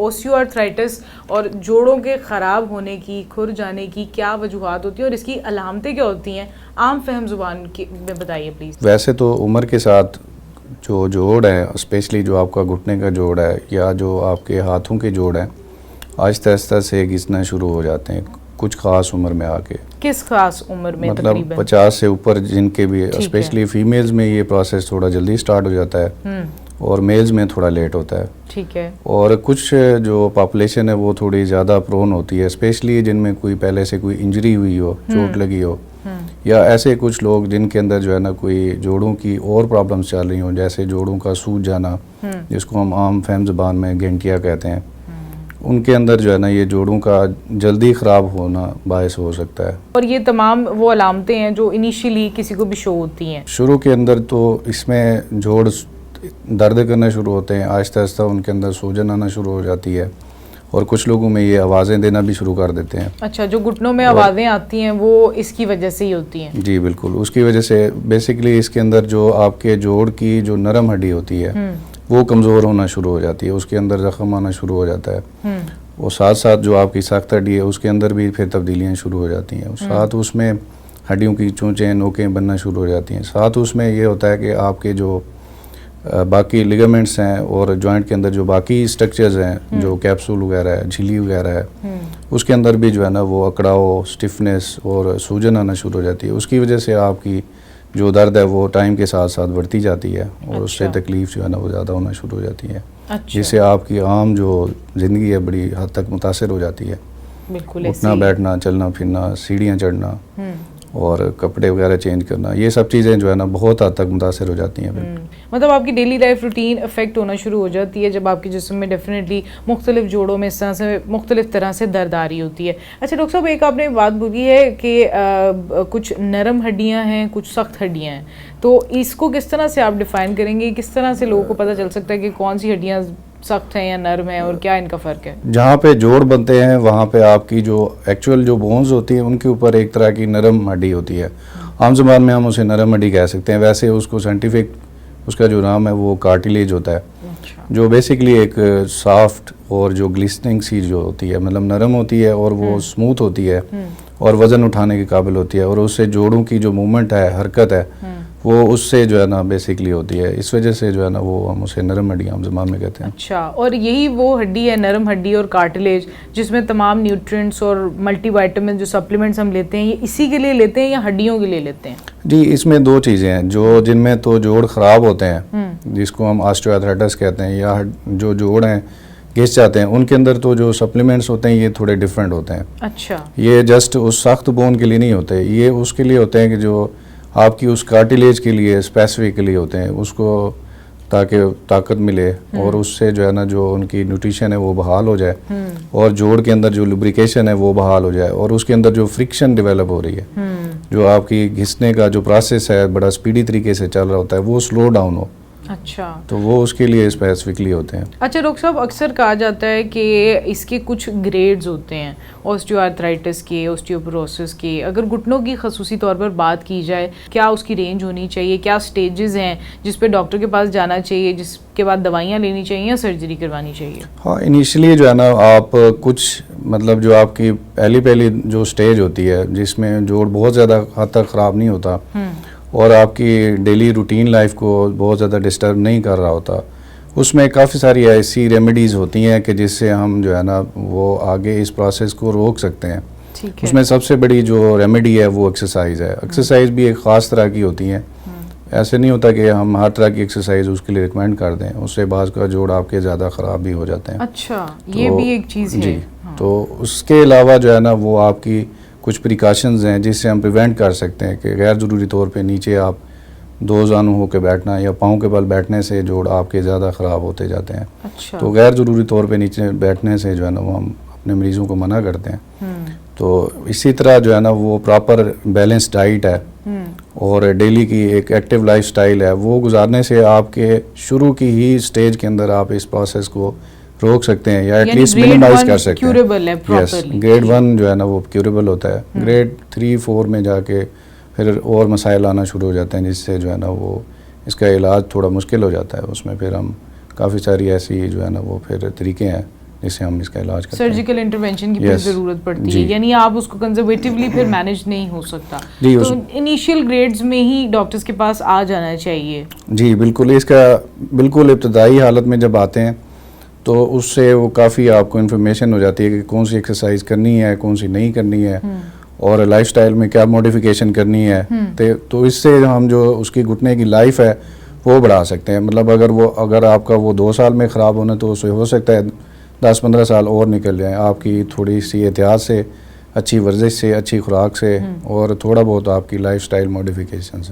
اوسٹیو arthritis اور جوڑوں کے خراب ہونے کی، کھر جانے کی کیا وجوہات ہوتی ہیں اور اس کی علامتیں کیا ہوتی ہیں؟ عام فہم زبان میں بتائیے پلیز. ویسے تو عمر کے ساتھ جو جوڑ ہے، اسپیشلی جو آپ کا گھٹنے کا جوڑ ہے یا جو آپ کے ہاتھوں کے جوڑ ہیں، آہستہ آہستہ سے گھسنا شروع ہو جاتے ہیں کچھ خاص عمر میں آ کے. کس خاص عمر میں؟ مطلب 50 سے اوپر جن کے بھی، اسپیشلی فیمیلز میں یہ پروسیس تھوڑا جلدی سٹارٹ ہو جاتا ہے اور میلز میں تھوڑا لیٹ ہوتا ہے. ٹھیک ہے. اور کچھ جو پاپولیشن ہے وہ تھوڑی زیادہ پرون ہوتی ہے، اسپیشلی جن میں کوئی پہلے سے کوئی انجری ہوئی ہو، چوٹ لگی ہو، یا ایسے کچھ لوگ جن کے اندر جو ہے نا کوئی جوڑوں کی اور پرابلمس چل رہی ہوں، جیسے جوڑوں کا سوج جانا جس کو ہم عام فہم زبان میں گینٹیا کہتے ہیں، ان کے اندر جو ہے نا یہ جوڑوں کا جلدی خراب ہونا باعث ہو سکتا ہے. اور یہ تمام وہ علامتیں ہیں جو انیشیلی کسی کو بھی شو ہوتی ہیں. شروع کے اندر تو اس میں جوڑ درد کرنا شروع ہوتے ہیں، آہستہ آہستہ ان کے اندر سوجن آنا شروع ہو جاتی ہے اور کچھ لوگوں میں یہ آوازیں دینا بھی شروع کر دیتے ہیں. اچھا، جو گھٹنوں میں آوازیں آتی ہیں وہ اس کی وجہ سے ہی ہوتی ہیں؟ جی بالکل، اس کی وجہ سے بیسیکلی اس کے اندر جو آپ کے جوڑ کی جو نرم ہڈی ہوتی ہے وہ کمزور ہونا شروع ہو جاتی ہے، اس کے اندر زخم آنا شروع ہو جاتا ہے. اور ساتھ ساتھ جو آپ کی سخت ہڈی ہے اس کے اندر بھی پھر تبدیلیاں شروع ہو جاتی ہیں. ساتھ اس میں ہڈیوں کی چونچیں نوکیں بننا شروع ہو جاتی ہیں. ساتھ اس میں یہ ہوتا ہے کہ آپ کے جو باقی لیگامنٹس ہیں اور جوائنٹ کے اندر جو باقی سٹرکچرز ہیں، جو کیپسول وغیرہ ہے، جھلی وغیرہ ہے، اس کے اندر بھی جو ہے نا وہ اکڑاؤ، سٹفنس اور سوجن آنا شروع ہو جاتی ہے. اس کی وجہ سے آپ کی جو درد ہے وہ ٹائم کے ساتھ ساتھ بڑھتی جاتی ہے اور اس سے تکلیف جو ہے نا وہ زیادہ ہونا شروع ہو جاتی ہے، جس سے آپ کی عام جو زندگی ہے بڑی حد تک متاثر ہو جاتی ہے. بالکل، اٹھنا بیٹھنا، چلنا پھرنا، سیڑھیاں چڑھنا اور کپڑے وغیرہ چینج کرنا، یہ سب چیزیں جو ہے نا بہت حد تک متاثر ہو جاتی ہیں. مطلب آپ کی ڈیلی لائف روٹین افیکٹ ہونا شروع ہو جاتی ہے جب آپ کے جسم میں ڈیفینیٹلی مختلف جوڑوں میں اس طرح سے مختلف طرح سے درد آ رہی ہوتی ہے. اچھا ڈاکٹر صاحب، ایک آپ نے بات بولی ہے کہ کچھ نرم ہڈیاں ہیں، کچھ سخت ہڈیاں ہیں، تو اس کو کس طرح سے آپ ڈیفائن کریں گے؟ کس طرح سے لوگوں کو پتہ چل سکتا ہے کہ کون سی ہڈیاں سخت ہیں یا نرم ہیں اور کیا ان کا فرق ہے؟ جہاں پہ جوڑ بنتے ہیں وہاں پہ آپ کی جو ایکچوئل جو بونز ہوتی ہیں ان کے اوپر ایک طرح کی نرم ہڈی ہوتی ہے. عام زبان میں ہم اسے نرم ہڈی کہہ سکتے ہیں، ویسے اس کو سائنٹیفک اس کا جو نام ہے وہ کارٹیلیج ہوتا ہے، جو بیسیکلی ایک سافٹ اور جو گلسننگ سی جو ہوتی ہے، مطلب نرم ہوتی ہے اور وہ اسموتھ ہوتی ہے اور وزن اٹھانے کے قابل ہوتی ہے، اور اس سے جوڑوں کی جو موومنٹ ہے، حرکت ہے، وہ اس سے جو ہے نا بیسیکلی ہوتی ہے. اس وجہ سے جو ہے نا وہ ہم اسے نرم ہڈی عام زبان میں کہتے ہیں. اچھا، اور یہی وہ ہڈی ہے نرم ہڈی اور کارٹلیج جس میں تمام نیوٹرینٹس اور ملٹی وائٹامن جو سپلیمنٹس ہم لیتے ہیں، یہ اسی کے لیے لیتے ہیں یا ہڈیوں کے لیے لیتے ہیں؟ جی، اس میں دو چیزیں ہیں. جن میں تو جوڑ خراب ہوتے ہیں جس کو ہم آسٹیو آرتھرائٹس کہتے ہیں، یا جو جوڑ ہیں گھس جاتے ہیں، ان کے اندر تو جو سپلیمنٹس ہوتے ہیں یہ تھوڑے ڈیفرنٹ ہوتے ہیں. اچھا، یہ جسٹ اس سخت بون کے لیے نہیں ہوتے، یہ اس کے لیے ہوتے ہیں کہ جو آپ کی اس کارٹیلیج کے لیے اسپیسیفکلی ہوتے ہیں، اس کو تاکہ طاقت ملے اور اس سے جو ہے نا جو ان کی نیوٹریشن ہے وہ بحال ہو جائے اور جوڑ کے اندر جو لوبریکیشن ہے وہ بحال ہو جائے اور اس کے اندر جو فرکشن ڈیولپ ہو رہی ہے، جو آپ کی گھسنے کا جو پروسیس ہے بڑا سپیڈی طریقے سے چل رہا ہوتا ہے، وہ سلو ڈاؤن ہو. اچھا، تو وہ اس کے لیے اسپیسیفکلی ہوتے ہیں. اچھا ڈاکٹر صاحب، اکثر کہا جاتا ہے کہ اس کے کچھ گریڈز ہوتے ہیں، اوسٹیو آرتھرائٹس کے، اوسٹیوپروسس کے. اگر گھٹنوں کی خصوصی طور پر بات کی جائے، کیا اس کی رینج ہونی چاہیے؟ کیا سٹیجز ہیں جس پہ ڈاکٹر کے پاس جانا چاہیے، جس کے بعد دوائیاں لینی چاہیے یا سرجری کروانی چاہیے؟ ہاں، انیشلی جو ہے نا آپ کچھ مطلب جو آپ کی پہلی جو سٹیج ہوتی ہے جس میں جوڑ بہت زیادہ حد تک خراب نہیں ہوتا اور آپ کی ڈیلی روٹین لائف کو بہت زیادہ ڈسٹرب نہیں کر رہا ہوتا، اس میں کافی ساری ایسی ریمیڈیز ہوتی ہیں کہ جس سے ہم جو ہے نا وہ آگے اس پروسیس کو روک سکتے ہیں. اس میں سب سے بڑی جو ریمیڈی ہے وہ ایکسرسائز ہے. ایکسرسائز بھی ایک خاص طرح کی ہوتی ہیں، ایسے نہیں ہوتا کہ ہم ہر طرح کی ایکسرسائز اس کے لیے ریکمینڈ کر دیں، اس سے بعض کا جوڑ آپ کے زیادہ خراب بھی ہو جاتے ہیں. اچھا، یہ بھی ایک چیز ہے. جی، تو اس کے علاوہ جو ہے نا وہ آپ کی کچھ پریکاشنز ہیں جس سے ہم پریونٹ کر سکتے ہیں کہ غیر ضروری طور پہ نیچے آپ دو زانو ہو کے بیٹھنا یا پاؤں کے بل بیٹھنے سے جوڑ آپ کے زیادہ خراب ہوتے جاتے ہیں. اچھا، تو غیر ضروری طور پہ نیچے بیٹھنے سے جو ہے نا وہ ہم اپنے مریضوں کو منع کرتے ہیں. تو اسی طرح جو ہے نا وہ پراپر بیلنس ڈائٹ ہے اور ڈیلی کی ایک ایکٹیو لائف سٹائل ہے، وہ گزارنے سے آپ کے شروع کی ہی سٹیج کے اندر آپ اس پروسیس کو روک سکتے ہیں یا ایٹ لیسٹ منیمائز کر سکتے ہیں. یس، گریڈ 1 جو ہے نا وہ کیوریبل ہوتا ہے. گریڈ 3 4 میں جا کے پھر اور مسائل آنا شروع ہو جاتے ہیں جس سے جو ہے نا وہ اس کا علاج تھوڑا مشکل ہو جاتا ہے. اس میں پھر ہم کافی ساری ایسی جو ہے نا وہ پھر طریقے ہیں جس سے ہم اس کا علاج کرتے ہیں. سرجیکل انٹرونشن کی پھر ضرورت پڑتی ہے, یعنی آپ اس کو کنزرویٹیولی پھر مینیج نہیں ہو سکتا, تو انیشیل گریڈز میں ہی ڈاکٹرز کے پاس آ جانا چاہیے. جی بالکل, اس کا بالکل ابتدائی حالت میں جب آتے ہیں تو اس سے وہ کافی آپ کو انفارمیشن ہو جاتی ہے کہ کون سی ایکسرسائز کرنی ہے, کون سی نہیں کرنی ہے, اور لائف سٹائل میں کیا موڈیفیکیشن کرنی ہے. تو اس سے ہم جو اس کی گھٹنے کی لائف ہے وہ بڑھا سکتے ہیں. مطلب اگر آپ کا وہ 2 سال میں خراب ہونا تو اسے ہو سکتا ہے 10-15 سال اور نکل جائیں آپ کی تھوڑی سی احتیاط سے, اچھی ورزش سے, اچھی خوراک سے, اور تھوڑا بہت آپ کی لائف سٹائل موڈیفیکیشن سے.